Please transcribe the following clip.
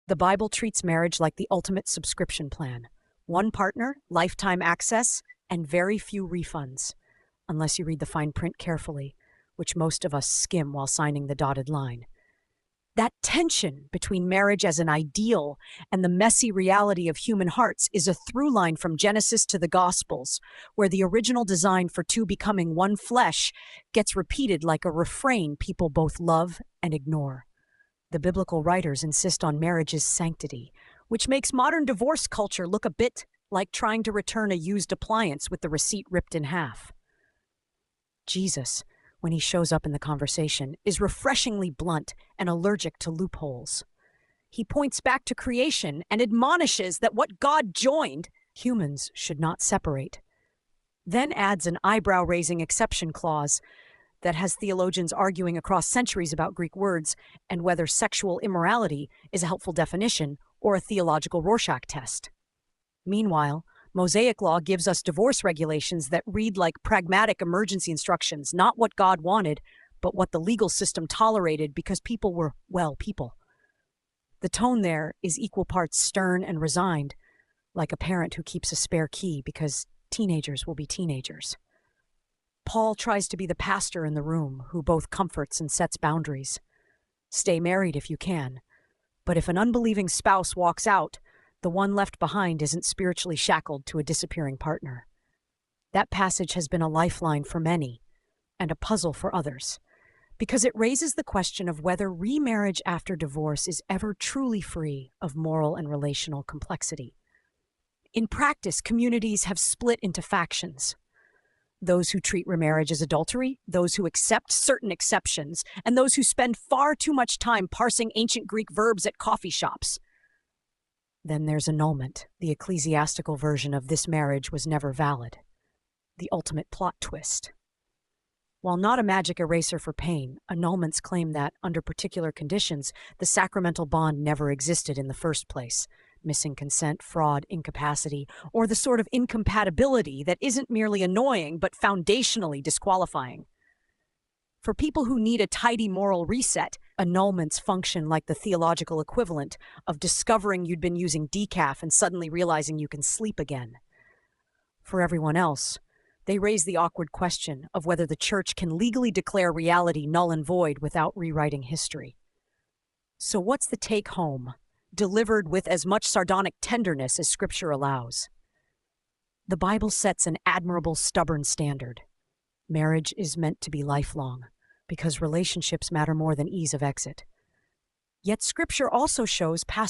The Bible treats marriage like the ultimate subscription plan. One partner, lifetime access, and very few refunds, unless you read the fine print carefully, which most of us skim while signing the dotted line. That tension between marriage as an ideal and the messy reality of human hearts is a through line from Genesis to the Gospels, where the original design for two becoming one flesh gets repeated like a refrain people both love and ignore. The biblical writers insist on marriage's sanctity, which makes modern divorce culture look a bit like trying to return a used appliance with the receipt ripped in half. Jesus, when he shows up in the conversation, is refreshingly blunt and allergic to loopholes. He points back to creation and admonishes that what God joined, humans should not separate. Then adds an eyebrow-raising exception clause that has theologians arguing across centuries about Greek words and whether sexual immorality is a helpful definition or a theological Rorschach test. Meanwhile, Mosaic law gives us divorce regulations that read like pragmatic emergency instructions, not what God wanted, but what the legal system tolerated because people were, well, people. The tone there is equal parts stern and resigned, like a parent who keeps a spare key because teenagers will be teenagers. Paul tries to be the pastor in the room who both comforts and sets boundaries. Stay married if you can, but if an unbelieving spouse walks out, the one left behind isn't spiritually shackled to a disappearing partner. That passage has been a lifeline for many, and a puzzle for others, because it raises the question of whether remarriage after divorce is ever truly free of moral and relational complexity. In practice, communities have split into factions. Those who treat remarriage as adultery, those who accept certain exceptions, and those who spend far too much time parsing ancient Greek verbs at coffee shops. Then there's annulment, the ecclesiastical version of this marriage was never valid. The ultimate plot twist. While not a magic eraser for pain, annulments claim that, under particular conditions, the sacramental bond never existed in the first place. Missing consent, fraud, incapacity, or the sort of incompatibility that isn't merely annoying but foundationally disqualifying. For people who need a tidy moral reset, annulments function like the theological equivalent of discovering you'd been using decaf and suddenly realizing you can sleep again. For everyone else, they raise the awkward question of whether the church can legally declare reality null and void without rewriting history. So what's the take home, delivered with as much sardonic tenderness as Scripture allows? The Bible sets an admirable, stubborn standard. Marriage is meant to be lifelong, because relationships matter more than ease of exit. Yet Scripture also shows past